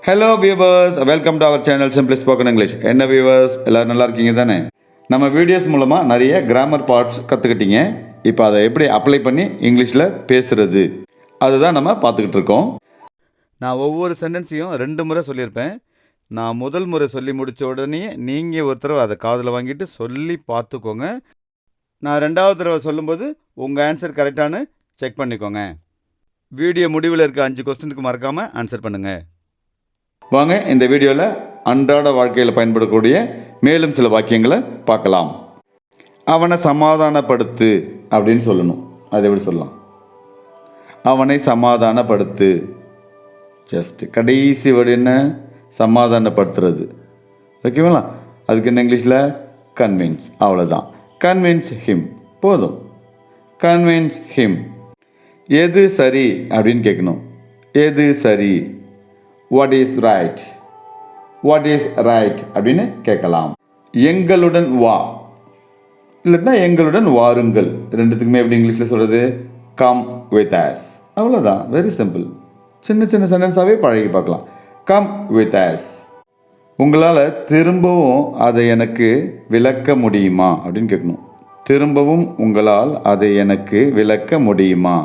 Hello viewers, welcome to our channel simply spoken English. என்ன viewers, எல்லோரும் நல்லா இருக்கீங்க தானே? நம்ம வீடியோஸ் மூலமாக நிறைய கிராமர் பார்ட்ஸ் கற்றுக்கிட்டீங்க. இப்போ அதை எப்படி அப்ளை பண்ணி இங்கிலீஷில் பேசுகிறது அதுதான் நம்ம பார்த்துக்கிட்டு இருக்கோம். நான் ஒவ்வொரு சென்டென்ஸையும் 2 முறை சொல்லியிருப்பேன். நான் முதல் முறை சொல்லி முடித்த உடனே நீங்கள் ஒரு தடவை அதை காதில் வாங்கிட்டு சொல்லி பார்த்துக்கோங்க. நான் 2வது தடவை சொல்லும்போது உங்கள் ஆன்சர் கரெக்டானு செக் பண்ணிக்கோங்க. வீடியோ முடிவில் இருக்க 5 கொஸ்டினுக்கு மறக்காமல் ஆன்சர் பண்ணுங்கள். வாங்க இந்த வீடியோவில் அன்றாட வாழ்க்கையில் பயன்படக்கூடிய மேலும் சில வாக்கியங்களை பார்க்கலாம். அவனை சமாதானப்படுத்து அப்படின்னு சொல்லணும். அது எப்படி சொல்லலாம்? அவனை சமாதானப்படுத்து. ஜஸ்ட் கடைசி வேர்டு என்ன? சமாதானப்படுத்துறது. ஓகேங்களா? அதுக்கு என்ன இங்கிலீஷில்? கன்வின்ஸ். அவ்வளோதான். Convince him. போதும். Convince him. எது சரி அப்படின்னு கேட்கணும். எது சரி? What is right? What is right அப்படின்னு கேட்கலாம். எங்களுடன் வா இல்லைன்னா எங்களுடன் வாருங்கள். ரெண்டுத்துக்குமே எப்படி இங்கிலீஷில் சொல்கிறது? Come with us. அவ்வளோதான். Very simple. சின்ன சின்ன சென்டென்ஸாகவே பழகி பார்க்கலாம். Come with us. உங்களால் திரும்பவும் அதை எனக்கு விளக்க முடியுமா அப்படின்னு கேட்கணும். திரும்பவும் உங்களால் அதை எனக்கு விளக்க முடியுமா?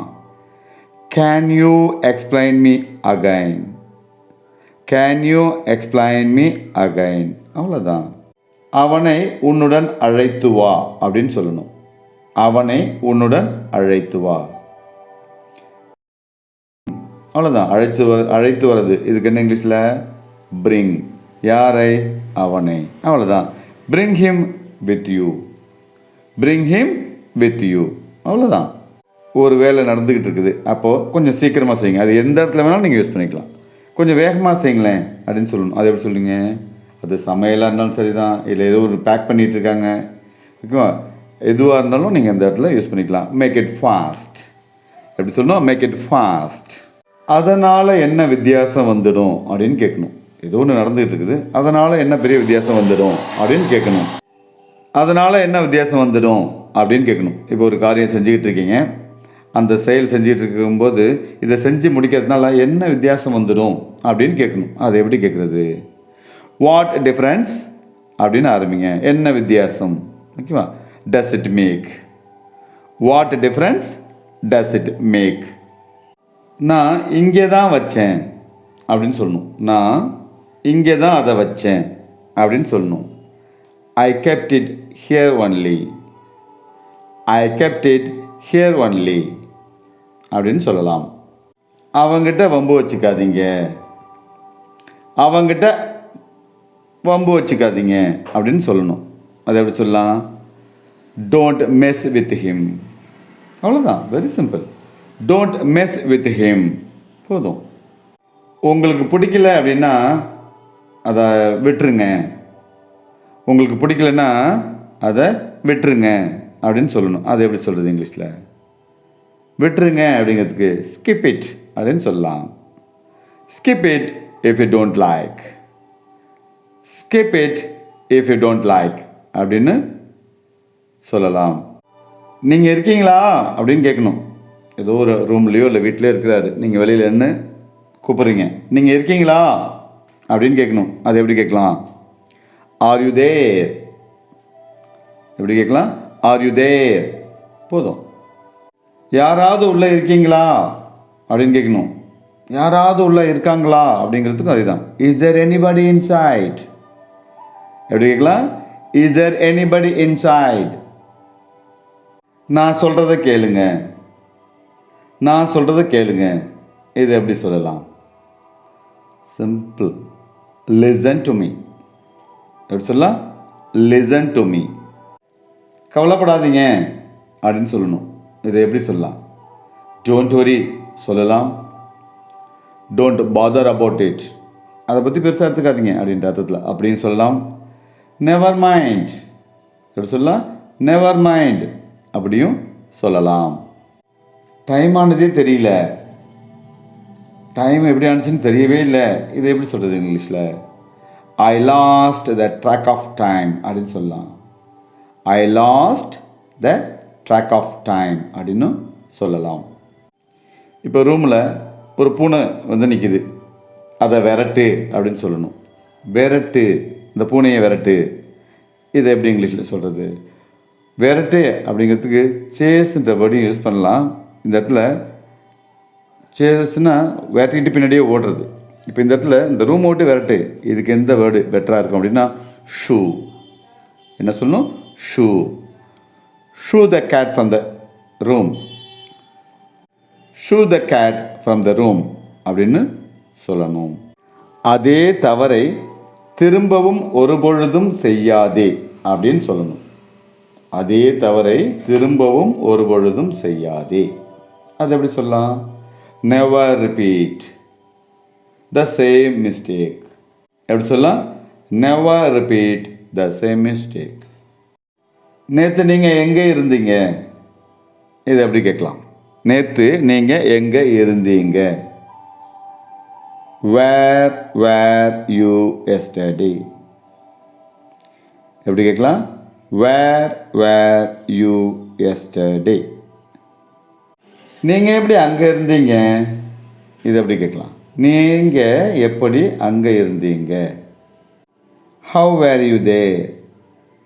Can you explain me again? Can you explain me again. அவ்வளோதான். அவனை உன்னுடன் அழைத்து வா அப்படின்னு சொல்லணும். அவனை உன்னுடன் அழைத்து வா. அவ்வளோதான். அழைத்து வர்றது. இதுக்கு என்ன இங்கிலீஷில்? பிரிங். யாரை? அவனை. அவ்வளோதான். Bring him with you. Bring him with you. அவ்வளோதான். ஒரு வேலை நடந்துக்கிட்டு இருக்குது. அப்போது கொஞ்சம் சீக்கிரமாக செய்யுங்க. அது எந்த இடத்துல வேணாலும் நீங்கள் யூஸ் பண்ணிக்கலாம். கொஞ்சம் வேகமாக செய்யுங்களேன் அப்படின்னு சொல்லணும். அது எப்படி சொல்லுங்க? அது சமையலாக இருந்தாலும் சரி தான், இல்லை ஏதோ ஒரு பேக் பண்ணிகிட்டு இருக்காங்க, ஓகேவா? எதுவாக இருந்தாலும் நீங்கள் அந்த இடத்துல யூஸ் பண்ணிக்கலாம். Make it fast. எப்படி சொல்லணும்? Make it fast. அதனால் என்ன வித்தியாசம் வந்துடும் அப்படின்னு கேட்கணும். ஏதோ ஒன்று நடந்துகிட்டு இருக்குது, அதனால் என்ன பெரிய வித்தியாசம் வந்துடும் அப்படின்னு கேட்கணும். அதனால் என்ன வித்தியாசம் வந்துடும் அப்படின்னு கேட்கணும். இப்போ ஒரு காரியம் செஞ்சுக்கிட்டு இருக்கீங்க, அந்த செயல் செஞ்சுட்டு இருக்கும்போது இதை செஞ்சு முடிக்கிறதுனால என்ன வித்தியாசம் வந்துடும் அப்படின்னு கேட்கணும். அது எப்படி கேட்குறது? வாட் டிஃப்ரென்ஸ் அப்படின்னு ஆரம்பிங்க. என்ன வித்தியாசம்? ஓகேவா? Does it make? What difference does it make? நான் இங்கே தான் வச்சேன் அப்படின்னு சொல்லணும். நான் இங்கே தான் அதை வச்சேன் அப்படின்னு சொல்லணும். ஐ kept it here only. I kept it here only அப்படின்னு சொல்லலாம். அவங்கிட்ட வம்பு வச்சுக்காதீங்க. அவங்கிட்ட வம்பு வச்சுக்காதீங்க அப்படின்னு சொல்லணும். அது எப்படி சொல்லலாம்? Don't mess with him. அவ்வளோதான். Very simple. Don't mess with him. போதும். உங்களுக்கு பிடிக்கல அப்படின்னா அதை விட்டுருங்க. உங்களுக்கு பிடிக்கலன்னா அதை விட்டுருங்க அப்படின்னு சொல்லணும். அது எப்படி சொல்கிறது இங்கிலீஷில்? விட்டுருங்க அப்படிங்கிறதுக்கு ஸ்கிப் இட் அப்படின்னு சொல்லலாம். Skip it if you don't like. Skip it if you don't like அப்படின்னு சொல்லலாம். நீங்கள் இருக்கீங்களா அப்படின்னு கேட்கணும். ஏதோ ஒரு ரூம்லேயோ இல்லை வீட்டிலையோ இருக்கிறாரு, நீங்கள் வெளியில் என்ன கூப்பிட்றீங்க, நீங்கள் இருக்கீங்களா அப்படின்னு கேட்கணும். அது எப்படி கேட்கலாம்? Are you there? எப்படி கேட்கலாம்? Are you there. போதும். யாராவது உள்ளே இருக்கீங்களா அப்படின்னு கேட்கணும். யாராவது உள்ளே இருக்காங்களா அப்படிங்கிறதுக்கும் அதுதான். Is there anybody inside? எப்படி கேட்கலாம்? Is there anybody inside? நான் சொல்கிறத கேளுங்க. நான் சொல்கிறத கேளுங்க. இது எப்படி சொல்லலாம்? சிம்பிள். Listen to me. எப்படி சொல்லலாம்? Listen to me. கவலைப்படாதீங்க அப்படின்னு சொல்லணும். இதை எப்படி சொல்லலாம்? டோன்ட் வரி சொல்லலாம். Don't bother about it. அதை பற்றி பெருசாக எடுத்துக்காதீங்க அப்படின்ற அர்த்தத்தில் அப்படின்னு சொல்லலாம். Never mind. எப்படி சொல்லலாம்? நெவர் மைண்ட் அப்படியும் சொல்லலாம். டைம் ஆனதே தெரியல. டைம் எப்படி ஆனிச்சுன்னு தெரியவே இல்லை. இது எப்படி சொல்கிறது இங்கிலீஷில்? I lost the track of time அப்படின்னு சொல்லலாம். I lost the track of time அப்படின்னு சொல்லலாம். இப்போ ரூமில் ஒரு பூனை வந்து நிற்கிது. அதை விரட்டு அப்படின்னு சொல்லணும். விரட்டு, இந்த பூனையை விரட்டு. இதை எப்படி இங்கிலீஷில் சொல்கிறது? விரட்டு அப்படிங்கிறதுக்கு சேஸ்ன்ற வேர்டையும் யூஸ் பண்ணலாம். இந்த இடத்துல சேஸ்னால் விரட்டிக்கிட்டு பின்னாடியே ஓடுறது. இப்போ இந்த இடத்துல இந்த ரூம் விட்டு விரட்டு, இதுக்கு எந்த வேர்டு பெட்டராக இருக்கும் அப்படின்னா ஷூ. என்ன சொல்லணும்? Shoo. Shoo the cat from the room. Shoo the cat from the room அப்படின்னு சொல்லணும். அதே தவறை திரும்பவும் ஒருபொழுதும் செய்யாதே அப்படின்னு சொல்லணும். அதே தவறை திரும்பவும் ஒருபொழுதும் செய்யாதே. அது எப்படி சொல்லலாம்? Never repeat the same mistake. எப்படி சொல்லலாம்? Never repeat the same mistake. நேற்று நீங்கள் எங்கே இருந்தீங்க? இது எப்படி கேட்கலாம்? நேற்று நீங்கள் எங்கே இருந்தீங்க? வேர் வேர் யூ எஸ்டர்டே. எப்படி கேட்கலாம்? வேர் வேர் யூ எஸ்டர்டே. நீங்கள் எப்படி அங்கே இருந்தீங்க? இது எப்படி கேட்கலாம்? நீங்கள் எப்படி அங்கே இருந்தீங்க? How were you there.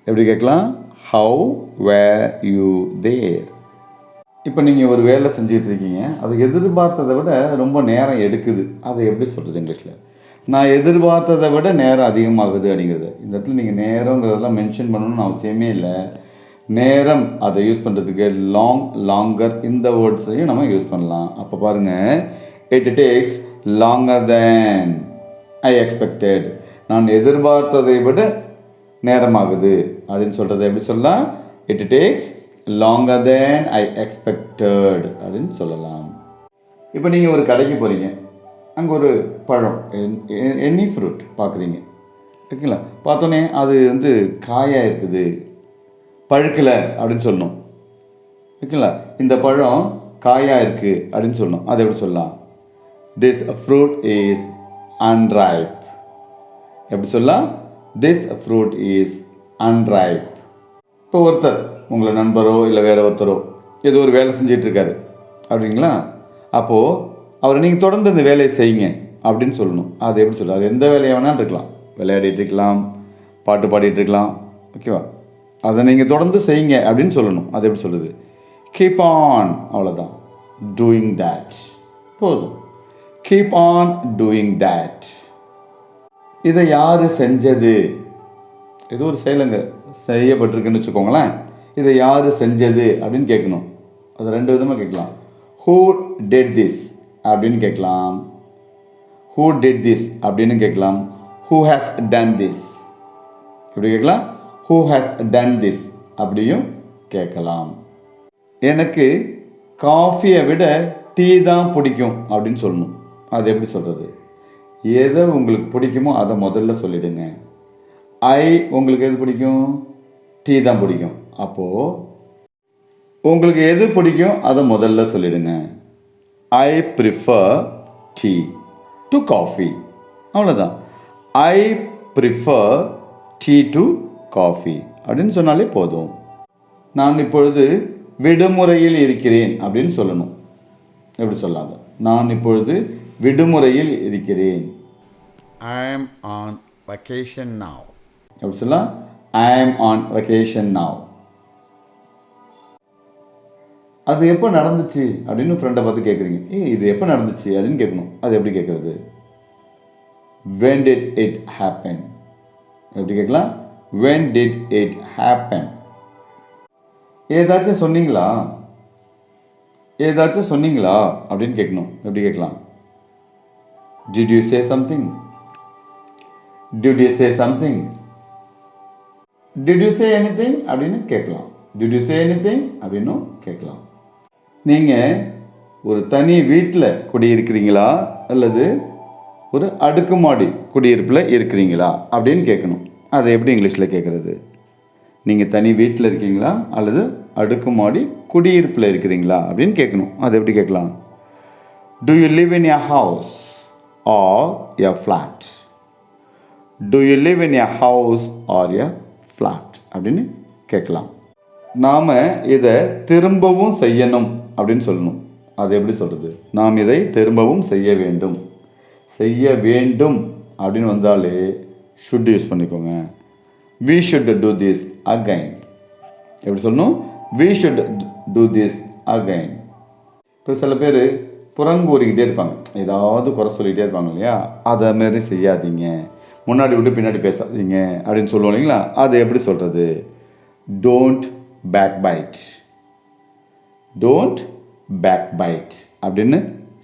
எப்படி கேட்கலாம்? How were you there. இப்போ நீங்கள் ஒரு வேலை செஞ்சுட்டு இருக்கீங்க, அது எதிர்பார்த்ததை விட ரொம்ப நேரம் எடுக்குது. அதை எப்படி சொல்கிறது இங்கிலீஷில்? நான் எதிர்பார்த்ததை விட நேரம் அதிகமாகுது அப்படிங்கிறது. இந்த இடத்துல நீங்கள் நேரங்கிறதெல்லாம் மென்ஷன் பண்ணணும்னு அவசியமே இல்லை. நேரம் அதை யூஸ் பண்ணுறதுக்கு லாங், லாங்கர் இந்த வேர்ட்ஸையும் நம்ம யூஸ் பண்ணலாம். அப்போ பாருங்கள், it takes longer than I expected. நான் எதிர்பார்த்ததை விட நேரமாகுது அப்படின்னு சொல்கிறத எப்படி சொல்லலாம்? It takes longer than I expected அப்படின்னு சொல்லலாம். இப்போ நீங்கள் ஒரு கடைக்கு போகிறீங்க, அங்கே ஒரு பழம், எனி ஃப்ரூட் பார்க்குறீங்க, ஓகேங்களா? பார்த்தோன்னே அது வந்து காயாக இருக்குது, பழுக்கலை அப்படின்னு சொல்லணும், ஓகேங்களா? இந்த பழம் காயாக இருக்குது அப்படின்னு சொல்லணும். அதை எப்படி சொல்லலாம்? This fruit is unripe. எப்படி சொல்லலாம்? This fruit is unripe. இப்போ ஒருத்தர், உங்களை நண்பரோ இல்லை வேறு ஒருத்தரோ ஏதோ ஒரு வேலை செஞ்சிட்ருக்காரு அப்படிங்களா? அப்போது அவரை நீங்கள் தொடர்ந்து இந்த வேலையை செய்யுங்க அப்படின்னு சொல்லணும். அது எப்படி சொல்லலாம்? அது எந்த வேலையாக வேணாலும் இருக்கலாம். விளையாடிட்டு இருக்கலாம், பாட்டு பாடிட்டு இருக்கலாம், ஓகேவா? அதை நீங்கள் தொடர்ந்து செய்யுங்க அப்படின்னு சொல்லணும். அது எப்படி சொல்லுது? Keep on. அவ்வளோதான். டூயிங் தேட் போதும். Keep on doing that. இதை யார் செஞ்சது? ஏதோ ஒரு செயலுங்க செய்யப்பட்டிருக்குன்னு வச்சுக்கோங்களேன். இதை யார் செஞ்சது அப்படின்னு கேட்கணும். அது ரெண்டு விதமாக கேட்கலாம். ஹூ டிட் திஸ் அப்படின்னு கேட்கலாம். ஹூ டிட் திஸ் அப்படின்னு கேட்கலாம். ஹூ ஹேஸ் டன் திஸ் எப்படி கேட்கலாம்? ஹூ ஹேஸ் டன் திஸ் அப்படியும் கேட்கலாம். எனக்கு காஃபியை விட டீ தான் பிடிக்கும் அப்படின்னு சொல்லணும். அது எப்படி சொல்கிறது? எதை உங்களுக்கு பிடிக்குமோ அதை முதல்ல சொல்லிவிடுங்க. உங்களுக்கு எது பிடிக்கும்? டீ தான் பிடிக்கும். அப்போது உங்களுக்கு எது பிடிக்கும் அதை முதல்ல சொல்லிவிடுங்க. I prefer tea to coffee. அவ்வளோதான். I prefer tea to coffee அப்படின்னு சொன்னாலே போதும். நான் இப்பொழுது விடுமுறையில் இருக்கிறேன் அப்படின்னு சொல்லணும். எப்படி சொல்லாங்க? நான் இப்பொழுது விடுமுறையில் இருக்கிறேன். ஐ ஆம் ஆன் வெக்கேஷன் நவ். எப்படி சொல்லலாம்? ஐ ஆம் ஆன் வெக்கேஷன் நவ். அது எப்போ நடந்துச்சு அப்படின்னு ஃப்ரெண்டை பார்த்து கேட்குறீங்க. இது எப்போ நடந்துச்சு அப்படின்னு கேட்கணும். அது எப்படி கேட்குறது? when did it happen. எப்படி கேட்கலாம்? when did it happen. ஏதாச்சும் சொன்னீங்களா? ஏதாச்சும் சொன்னீங்களா அப்படின்னு கேட்கணும். எப்படி கேட்கலாம்? did you say something. did you say something. did you say anything அப்படின்னு கேட்கலாம். did you say anything அப்படின்னும் கேட்கலாம். நீங்கள் ஒரு தனி வீட்டில் குடியிருக்கிறீங்களா அல்லது ஒரு அடுக்குமாடி குடியிருப்பில் இருக்கிறீங்களா அப்படின்னு கேட்கணும். அதை எப்படி இங்கிலீஷில் கேட்குறது? நீங்கள் தனி வீட்டில் இருக்கீங்களா அல்லது அடுக்குமாடி குடியிருப்பில் இருக்கிறீங்களா அப்படின்னு கேட்கணும். அது எப்படி கேட்கலாம்? do you live in a house or a flat. do you live in a house or a flat அப்படின்னு கேட்கலாம். நாம் இதை திரும்பவும் செய்யணும் அப்படின்னு சொல்லணும். அது எப்படி சொல்கிறது? நாம் இதை திரும்பவும் செய்ய வேண்டும். செய்ய வேண்டும் அப்படின்னு வந்தாலே ஷுட் யூஸ் பண்ணிக்கோங்க. we should do this again. எப்படி சொல்லணும்? we should do this again. இப்போ சில பேர் புறங்கூறிக்கிட்டே இருப்பாங்க, ஏதாவது குறை சொல்லிகிட்டே இருப்பாங்க இல்லையா, அதை மாரி செய்யாதீங்க, முன்னாடி விட்டு பின்னாடி பேசாதீங்க அப்படின்னு சொல்லுவோம் இல்லைங்களா, அது எப்படி சொல்கிறது? Don't backbite. Don't backbite அப்படின்னு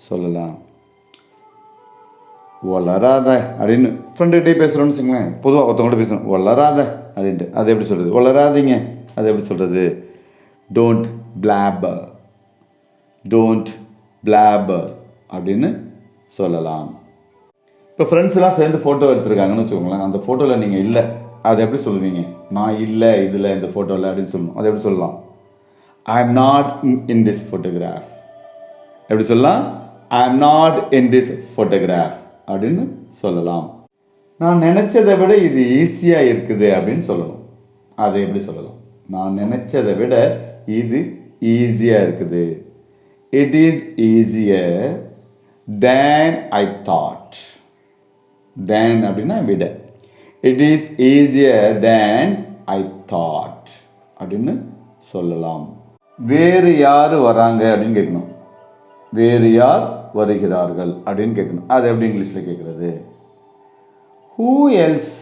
சொல்லலாம். வளராத அப்படின்னு ஃப்ரெண்டுகிட்டே பேசுகிறோன்னு வச்சுங்களேன், பொதுவாக ஒருத்தவங்கள்ட்ட பேசுகிறோம், வளராத அப்படின்ட்டு, அது எப்படி சொல்கிறது? வளராதிங்க, அது எப்படி சொல்கிறது? Don't blabber. டோன்ட் பிளாபர் அப்படின்னு சொல்லலாம். இப்போ ஃப்ரெண்ட்ஸ்லாம் சேர்ந்து ஃபோட்டோ எடுத்துருக்காங்கன்னு வச்சுக்கோங்களேன், அந்த ஃபோட்டோவில் நீங்கள் இல்லை, அது எப்படி சொல்லுவீங்க? நான் இல்லை இதில், இந்த ஃபோட்டோவில் அப்படின்னு சொல்லணும். அது எப்படி சொல்லலாம்? I am not in this photograph. எப்படி சொல்லலாம்? I am not in this photograph அப்படின்னு சொல்லலாம். நான் நினச்சதை விட இது ஈஸியாக இருக்குது அப்படின்னு சொல்லணும். அதை எப்படி சொல்லலாம்? நான் நினச்சதை விட இது ஈஸியாக இருக்குது. It is easier than I thought. Than அப்படின்னா விட. It is easier than I thought அப்படின்னு சொல்லலாம். வேறு யார் வராங்க அப்படின்னு கேட்கணும். வேறு யார் வருகிறார்கள் அப்படின்னு கேட்கணும். அது எப்படி இங்கிலீஷில் கேட்குறது? Who else.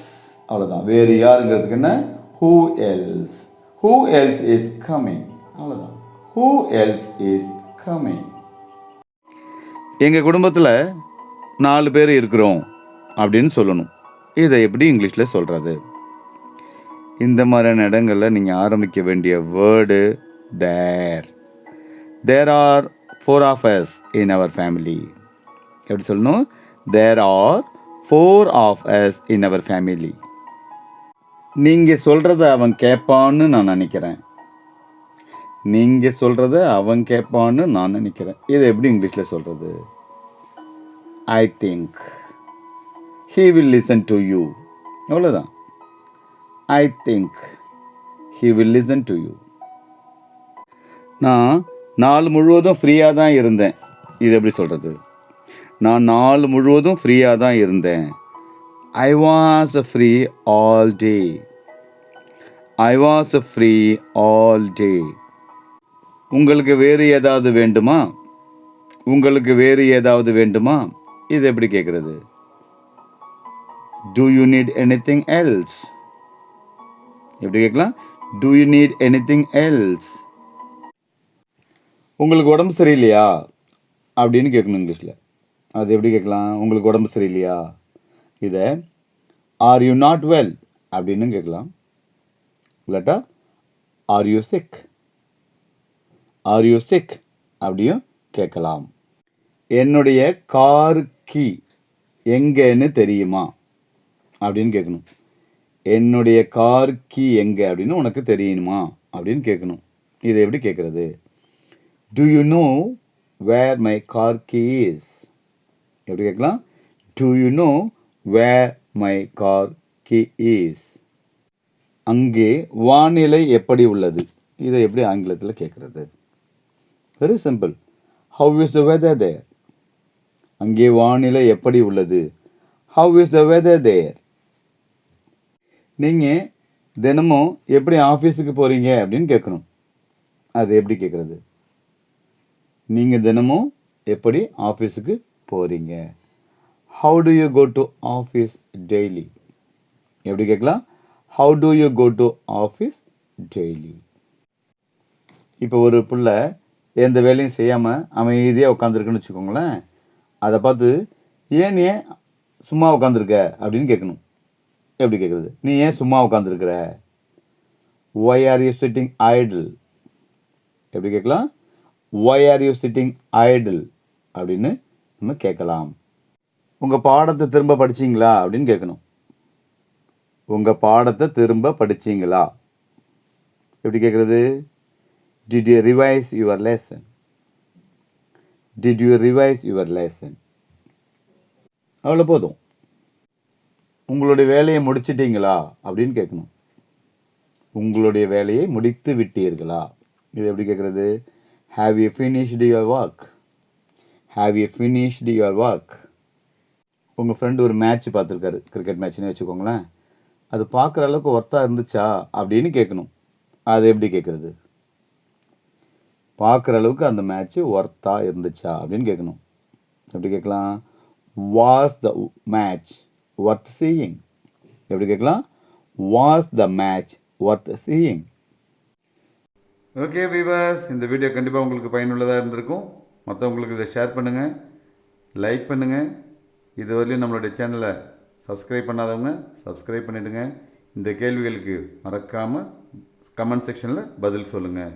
அவ்வளோதான். வேறு யாருங்கிறதுக்கு என்ன? Who else. Who else is coming. அவ்வளோதான். Who else is coming. எங்கள் குடும்பத்தில் 4 பேர் இருக்கிறோம் அப்படின்னு சொல்லணும். இதை எப்படி இங்கிலீஷில் சொல்கிறது? இந்த மாதிரியான இடங்களில் நீங்கள் ஆரம்பிக்க வேண்டிய word there. There are 4 of us in our family. எப்படி சொல்லணும்? There are 4 of us in our family. நீங்கள் சொல்கிறத அவன் கேட்பான்னு நான் நினைக்கிறேன். நீங்கள் சொல்கிறத அவன் கேட்பான்னு நான் நினைக்கிறேன். இதை எப்படி இங்கிலீஷில் சொல்கிறது? I think he will listen to you. அவ்வளோதான். I think he will listen to you. நான் நாள் முழுவதும் ஃப்ரீயாக தான் இருந்தேன். இது எப்படி சொல்கிறது? நான் நாள் முழுவதும் ஃப்ரீயாக தான் இருந்தேன். I was free all day. I was free all day. உங்களுக்கு வேறு ஏதாவது வேண்டுமா? உங்களுக்கு வேறு ஏதாவது வேண்டுமா? இது எப்படி கேட்குறது? Do you need anything else? எப்படி கேட்கலாம்? Do you need anything else? உங்களுக்கு உடம்பு சரியில்லையா அப்படின்னு கேட்கணும் இங்கிலீஷில். அது எப்படி கேட்கலாம்? உங்களுக்கு உடம்பு சரியில்லையா, இதை ஆர் யூ நாட் வெல் அப்படின்னு கேட்கலாம். இல்லாட்டா are you sick. Are you sick அப்படியும் கேட்கலாம். என்னுடைய கார் கீ எங்கேன்னு தெரியுமா அப்படின்னு கேட்கணும். என்னுடைய கார் கீ எங்கே அப்படின்னு உனக்கு தெரியுமா அப்படின்னு கேட்கணும். இதை எப்படி கேட்குறது? Do you know where my car key is? எப்படி கேட்கலாம்? Do you know where my car key is? அங்கே வானிலை எப்படி உள்ளது? இதை எப்படி ஆங்கிலத்தில் கேட்குறது? Very simple. How is the weather there? அங்கே வானிலை எப்படி உள்ளது? How is the weather there? நீங்கள் தினமும் எப்படி ஆஃபீஸுக்கு போகிறீங்க அப்படின்னு கேட்கணும். அது எப்படி கேட்குறது? நீங்கள் தினமும் எப்படி ஆஃபீஸுக்கு போகிறீங்க? How do you go to office daily? எப்படி கேட்கலாம்? How do you go to office daily? இப்போ ஒரு பிள்ளை எந்த வேலையும் செய்யாமல் அமைதியாக உட்காந்துருக்குன்னு வச்சுக்கோங்களேன். அதை பார்த்து ஏன் சும்மா உட்காந்துருக்க அப்படின்னு கேட்கணும். எப்படி கேட்குறது? நீ ஏன் சும்மா உட்காந்துருக்குற? Why are you sitting idle? எப்படி கேட்கலாம்? Why are you sitting idle? அப்படின்னு நம்ம கேட்கலாம். உங்கள் பாடத்தை திரும்ப படிச்சிங்களா அப்படின்னு கேட்கணும். உங்கள் பாடத்தை திரும்ப படிச்சிங்களா? எப்படி கேட்குறது? Did you revise your lesson? Did you revise your lesson? அவ்வளோ போதும். உங்களுடைய வேலையை முடிச்சிட்டிங்களா அப்படின்னு கேட்கணும். உங்களுடைய வேலையை முடித்து விட்டீர்களா? இது எப்படி கேட்குறது? Have you finished your work? Have you finished your work? உங்கள் ஃப்ரெண்டு ஒரு மேட்ச் பார்த்துருக்காரு, கிரிக்கெட் மேட்ச்னு வச்சுக்கோங்களேன். அது பார்க்குற அளவுக்கு ஒர்த்தாக இருந்துச்சா அப்படின்னு கேட்கணும். அது எப்படி கேட்குறது? பார்க்குற அளவுக்கு அந்த மேட்ச்சு ஒர்த்தாக இருந்துச்சா அப்படின்னு கேட்கணும். எப்படி கேட்கலாம்? Was the match worth seeing? எப்படி கேட்கலாம்? Was the match worth seeing? Okay viewers, இந்த வீடியோ கண்டிப்பாக உங்களுக்கு பயனுள்ளதாக இருந்திருக்கும். மற்றவங்களுக்கு இதை ஷேர் பண்ணுங்கள், லைக் பண்ணுங்கள். இதுவரையிலும் நம்மளுடைய சேனலை சப்ஸ்கிரைப் பண்ணாதவங்க சப்ஸ்கிரைப் பண்ணிவிடுங்க. இந்த கேள்விகளுக்கு மறக்காமல் கமெண்ட் செக்ஷனில் பதில் சொல்லுங்கள்.